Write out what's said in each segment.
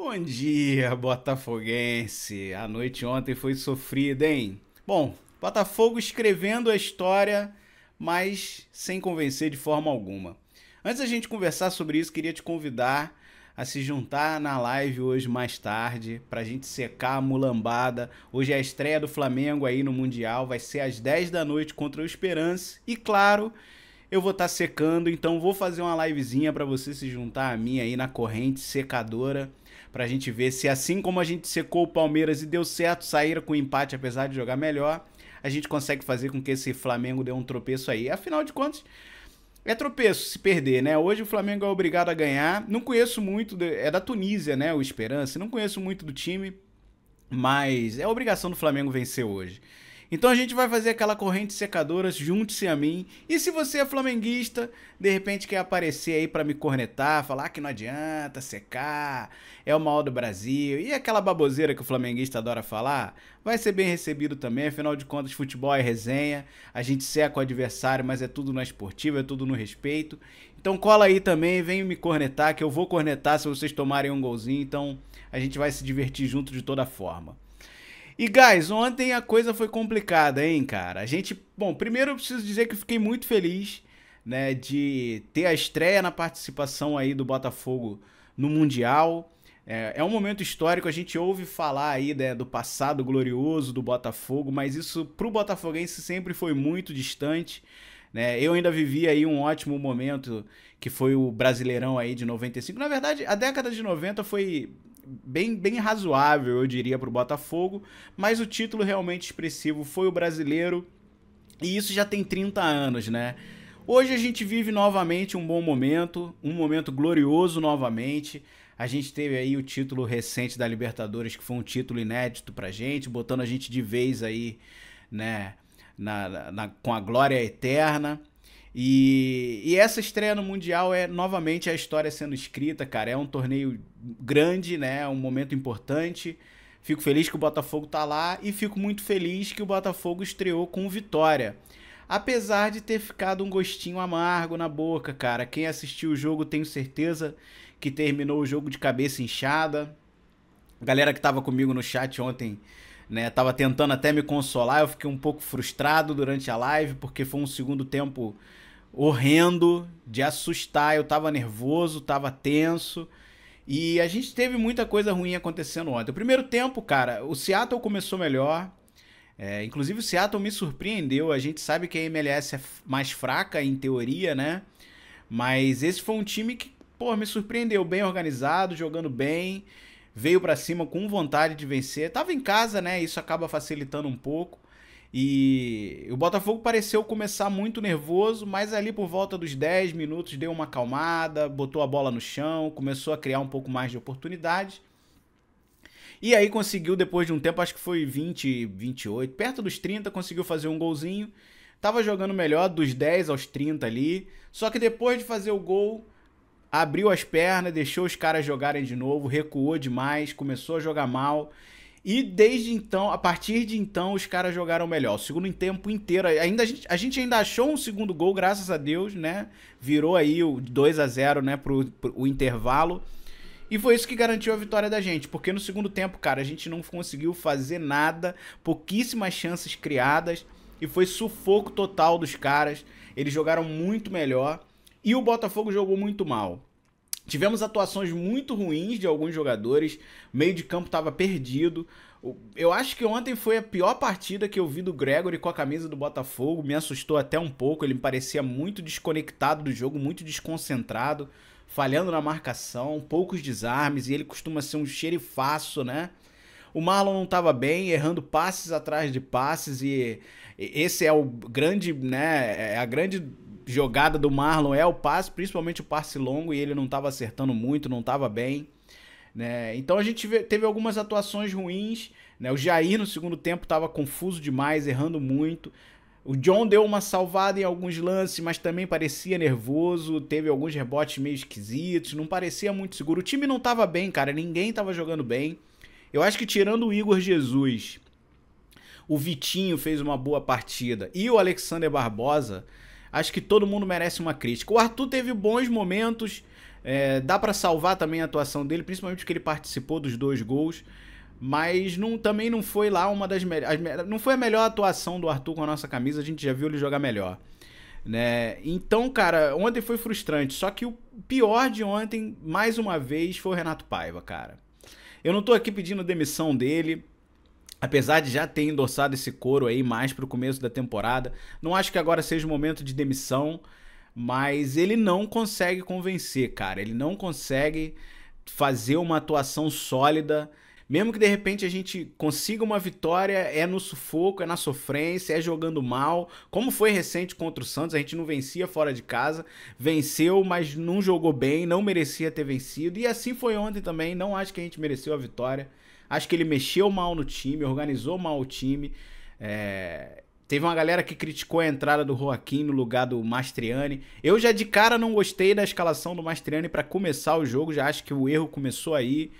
Bom dia, botafoguense. A noite ontem foi sofrida, hein? Bom, Botafogo escrevendo a história, mas sem convencer de forma alguma. Antes da gente conversar sobre isso, queria te convidar a se juntar na live hoje mais tarde, pra gente secar a mulambada. Hoje é a estreia do Flamengo aí no Mundial, vai ser às 10 da noite contra o Esperance. E claro, eu vou estar secando, então vou fazer uma livezinha para você se juntar a mim aí na corrente secadora, pra gente ver se assim como a gente secou o Palmeiras e deu certo, saíram com empate apesar de jogar melhor, a gente consegue fazer com que esse Flamengo dê um tropeço aí. Afinal de contas, é tropeço se perder, né? Hoje o Flamengo é obrigado a ganhar. Não conheço muito, é da Tunísia, né? O Esperance. Não conheço muito do time, mas é obrigação do Flamengo vencer hoje. Então a gente vai fazer aquela corrente secadora, junte-se a mim. E se você é flamenguista, de repente quer aparecer aí pra me cornetar, falar que não adianta secar, é o mal do Brasil, e aquela baboseira que o flamenguista adora falar, vai ser bem recebido também, afinal de contas futebol é resenha, a gente seca o adversário, mas é tudo na esportiva, é tudo no respeito. Então cola aí também, vem me cornetar, que eu vou cornetar se vocês tomarem um golzinho, então a gente vai se divertir junto de toda forma. E, guys, ontem a coisa foi complicada, hein, cara? A gente... Bom, primeiro eu preciso dizer que eu fiquei muito feliz, né, de ter a estreia na participação aí do Botafogo no Mundial. É um momento histórico, a gente ouve falar aí, né, do passado glorioso do Botafogo, mas isso pro botafoguense sempre foi muito distante, né? Eu ainda vivi aí um ótimo momento que foi o Brasileirão aí de 95. Na verdade, a década de 90 foi bem razoável, eu diria, para o Botafogo, mas o título realmente expressivo foi o Brasileiro, e isso já tem 30 anos, né? Hoje a gente vive novamente um bom momento, um momento glorioso novamente. A gente teve aí o título recente da Libertadores, que foi um título inédito pra gente, botando a gente de vez aí, né, com a glória eterna. E essa estreia no Mundial é novamente a história sendo escrita, cara. É um torneio grande, né? É um momento importante. Fico feliz que o Botafogo tá lá e fico muito feliz que o Botafogo estreou com vitória. Apesar de ter ficado um gostinho amargo na boca, cara. Quem assistiu o jogo, tenho certeza que terminou o jogo de cabeça inchada. A galera que tava comigo no chat ontem, né, tava tentando até me consolar. Eu fiquei um pouco frustrado durante a live, porque foi um segundo tempo horrendo, de assustar. Eu tava nervoso, tava tenso. E a gente teve muita coisa ruim acontecendo ontem. O primeiro tempo, cara, o Seattle começou melhor. Inclusive o Seattle me surpreendeu. A gente sabe que a MLS é mais fraca em teoria, né? Mas esse foi um time que, pô, me surpreendeu. Bem organizado, jogando bem. Veio pra cima com vontade de vencer. Tava em casa, né? Isso acaba facilitando um pouco. E o Botafogo pareceu começar muito nervoso, mas ali por volta dos 10 minutos deu uma acalmada, botou a bola no chão, começou a criar um pouco mais de oportunidades. E aí conseguiu, depois de um tempo, acho que foi 20, 28, perto dos 30, conseguiu fazer um golzinho. Tava jogando melhor dos 10 aos 30 ali. Só que depois de fazer o gol, abriu as pernas, deixou os caras jogarem de novo, recuou demais, começou a jogar mal. E desde então, a partir de então, os caras jogaram melhor. O segundo tempo inteiro, a gente ainda achou um segundo gol, graças a Deus, né? Virou aí o 2-0, né, pro o intervalo. E foi isso que garantiu a vitória da gente, porque no segundo tempo, cara, a gente não conseguiu fazer nada, pouquíssimas chances criadas, e foi sufoco total dos caras. Eles jogaram muito melhor, e o Botafogo jogou muito mal. Tivemos atuações muito ruins de alguns jogadores, o meio de campo estava perdido. Eu acho que ontem foi a pior partida que eu vi do Gregory com a camisa do Botafogo, me assustou até um pouco, ele me parecia muito desconectado do jogo, muito desconcentrado, falhando na marcação, poucos desarmes, e ele costuma ser um xerifaço, né? O Marlon não estava bem, errando passes atrás de passes, e esse é o grande, né, a grande jogada do Marlon é o passe, principalmente o passe longo, e ele não estava acertando muito, não estava bem, né? Então a gente teve algumas atuações ruins, né? O Jair no segundo tempo estava confuso demais, errando muito. O John deu uma salvada em alguns lances, mas também parecia nervoso, teve alguns rebotes meio esquisitos, não parecia muito seguro. O time não estava bem, cara, ninguém estava jogando bem. Eu acho que tirando o Igor Jesus, o Vitinho fez uma boa partida e o Alexander Barbosa, acho que todo mundo merece uma crítica. O Arthur teve bons momentos, Dá pra salvar também a atuação dele, principalmente porque ele participou dos 2 gols. Mas também não foi lá uma das melhores. Não foi a melhor atuação do Arthur com a nossa camisa, a gente já viu ele jogar melhor. Né? Então, cara, ontem foi frustrante. Só que o pior de ontem, mais uma vez, foi o Renato Paiva, cara. Eu não tô aqui pedindo demissão dele, apesar de já ter endossado esse coro aí mais pro começo da temporada. Não acho que agora seja o momento de demissão, mas ele não consegue convencer, cara. Ele não consegue fazer uma atuação sólida. Mesmo que de repente a gente consiga uma vitória, é no sufoco, é na sofrência, é jogando mal. Como foi recente contra o Santos, a gente não vencia fora de casa. Venceu, mas não jogou bem, não merecia ter vencido. E assim foi ontem também, não acho que a gente mereceu a vitória. Acho que ele mexeu mal no time, organizou mal o time. Teve uma galera que criticou a entrada do Joaquim no lugar do Mastriani. Eu já de cara não gostei da escalação do Mastriani para começar o jogo, já acho que o erro começou aí.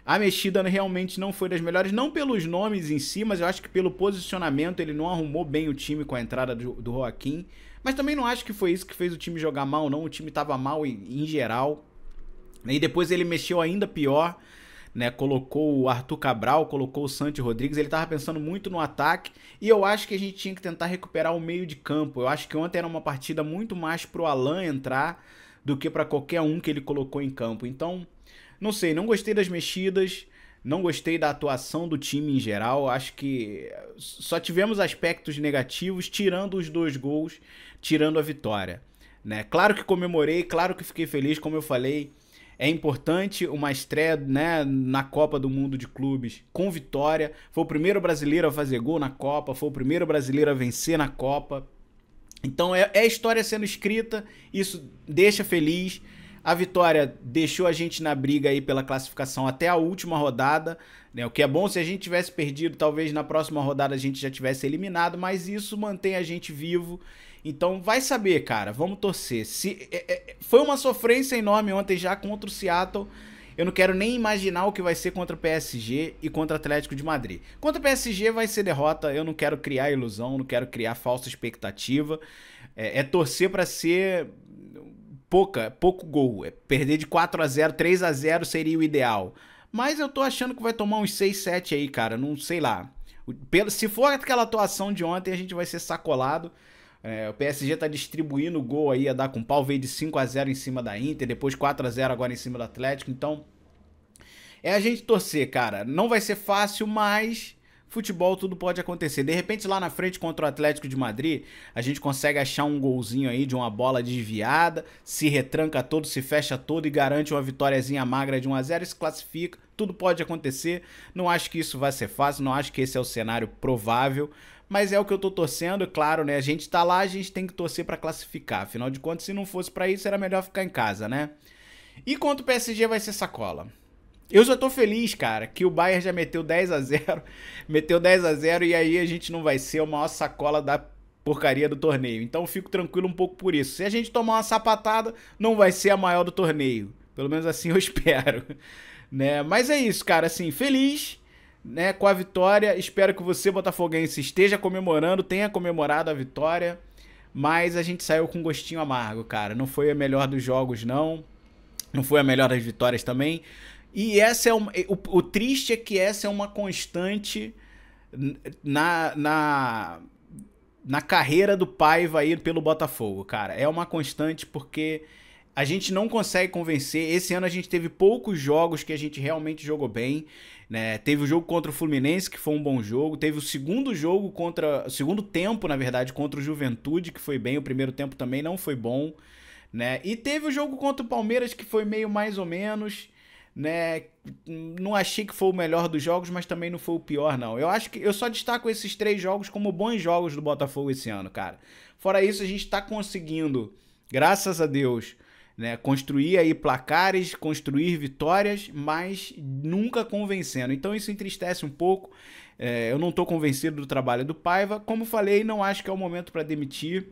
A mexida realmente não foi das melhores, não pelos nomes em si, mas eu acho que pelo posicionamento ele não arrumou bem o time com a entrada do Joaquim. Mas também não acho que foi isso que fez o time jogar mal, não. O time tava mal em geral. E depois ele mexeu ainda pior, né? Colocou o Arthur Cabral, colocou o Santi Rodrigues. Ele tava pensando muito no ataque e eu acho que a gente tinha que tentar recuperar o meio de campo. Eu acho que ontem era uma partida muito mais pro Alan entrar do que para qualquer um que ele colocou em campo. Então, não sei, não gostei das mexidas, não gostei da atuação do time em geral. Acho que só tivemos aspectos negativos, tirando os 2 gols, tirando a vitória, né? Claro que comemorei, claro que fiquei feliz, como eu falei. É importante uma estreia, né, na Copa do Mundo de Clubes com vitória. Foi o primeiro brasileiro a fazer gol na Copa, foi o primeiro brasileiro a vencer na Copa. Então é a história sendo escrita, isso deixa feliz. A vitória deixou a gente na briga aí pela classificação até a última rodada, né? O que é bom, se a gente tivesse perdido, talvez na próxima rodada a gente já tivesse eliminado, mas isso mantém a gente vivo. Então vai saber, cara, vamos torcer. Foi uma sofrência enorme ontem já contra o Seattle. Eu não quero nem imaginar o que vai ser contra o PSG e contra o Atlético de Madrid. Contra o PSG vai ser derrota, eu não quero criar ilusão, não quero criar falsa expectativa. É torcer para ser pouco gol. Perder de 4-0, 3-0 seria o ideal. Mas eu tô achando que vai tomar uns 6-7 aí, cara. Não sei lá. Se for aquela atuação de ontem, a gente vai ser sacolado. O PSG tá distribuindo o gol aí, a dar com pau. Veio de 5-0 em cima da Inter, depois 4-0 agora em cima do Atlético. Então, é a gente torcer, cara. Não vai ser fácil, mas futebol tudo pode acontecer. De repente lá na frente contra o Atlético de Madrid, a gente consegue achar um golzinho aí de uma bola desviada, se retranca todo, se fecha todo e garante uma vitóriazinha magra de 1-0 e se classifica. Tudo pode acontecer. Não acho que isso vai ser fácil, não acho que esse é o cenário provável, mas é o que eu tô torcendo, claro, né? A gente tá lá, a gente tem que torcer pra classificar. Afinal de contas, se não fosse pra isso, era melhor ficar em casa, né? E contra o PSG vai ser sacola. Eu já tô feliz, cara, que o Bayern já meteu 10-0, meteu 10-0 e aí a gente não vai ser a maior sacola da porcaria do torneio. Então eu fico tranquilo um pouco por isso. Se a gente tomar uma sapatada, não vai ser a maior do torneio. Pelo menos assim eu espero, né? Mas é isso, cara, assim, feliz, né, com a vitória. Espero que você, botafoguense, esteja comemorando, tenha comemorado a vitória, mas a gente saiu com um gostinho amargo, cara. Não foi a melhor dos jogos, não. Não foi a melhor das vitórias também. E essa é o triste é que essa é uma constante na carreira do Paiva aí pelo Botafogo, cara. É uma constante porque a gente não consegue convencer. Esse ano a gente teve poucos jogos que a gente realmente jogou bem, né? Teve o jogo contra o Fluminense, que foi um bom jogo. Teve o segundo jogo o segundo tempo, na verdade, contra o Juventude, que foi bem. O primeiro tempo também não foi bom, né? E teve o jogo contra o Palmeiras, que foi meio mais ou menos, né? Não achei que foi o melhor dos jogos, mas também não foi o pior, não. Eu acho que eu só destaco esses 3 jogos como bons jogos do Botafogo esse ano, cara. Fora isso, a gente tá conseguindo, graças a Deus, né, construir aí placares, construir vitórias, mas nunca convencendo. Então isso entristece um pouco. Eu não tô convencido do trabalho do Paiva. Como falei, não acho que é o momento para demitir.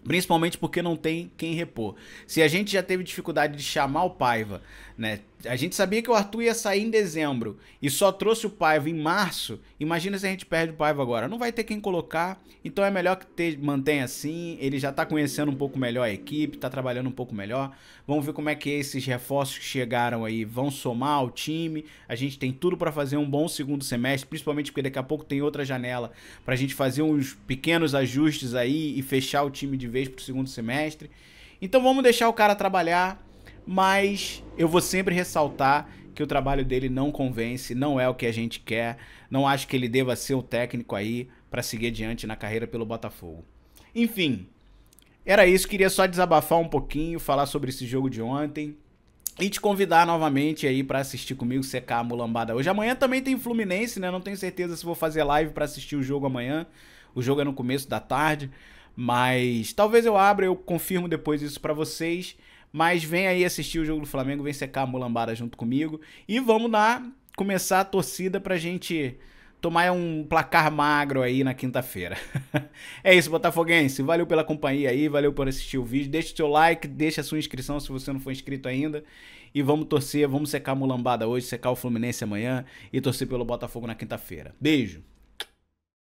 Principalmente porque não tem quem repor. Se a gente já teve dificuldade de chamar o Paiva, né, A gente sabia que o Arthur ia sair em dezembro e só trouxe o Paiva em março. Imagina se a gente perde o Paiva agora. Não vai ter quem colocar, então é melhor que mantenha assim. Ele já tá conhecendo um pouco melhor a equipe, tá trabalhando um pouco melhor. Vamos ver como é que esses reforços que chegaram aí vão somar ao time. A gente tem tudo para fazer um bom segundo semestre, principalmente porque daqui a pouco tem outra janela pra gente fazer uns pequenos ajustes aí e fechar o time de vez pro segundo semestre. Então vamos deixar o cara trabalhar. Mas eu vou sempre ressaltar que o trabalho dele não convence, não é o que a gente quer. Não acho que ele deva ser o técnico aí para seguir adiante na carreira pelo Botafogo. Enfim, era isso. Queria só desabafar um pouquinho, falar sobre esse jogo de ontem e te convidar novamente aí para assistir comigo, secar a mulambada hoje. Amanhã também tem Fluminense, né? Não tenho certeza se vou fazer live para assistir o jogo amanhã. O jogo é no começo da tarde, mas talvez eu abra, eu confirmo depois isso para vocês. Mas vem aí assistir o jogo do Flamengo, vem secar a mulambada junto comigo. E vamos lá começar a torcida pra gente tomar um placar magro aí na quinta-feira. É isso, botafoguense. Valeu pela companhia aí, valeu por assistir o vídeo. Deixa o seu like, deixa a sua inscrição se você não for inscrito ainda. E vamos torcer, vamos secar a mulambada hoje, secar o Fluminense amanhã e torcer pelo Botafogo na quinta-feira. Beijo!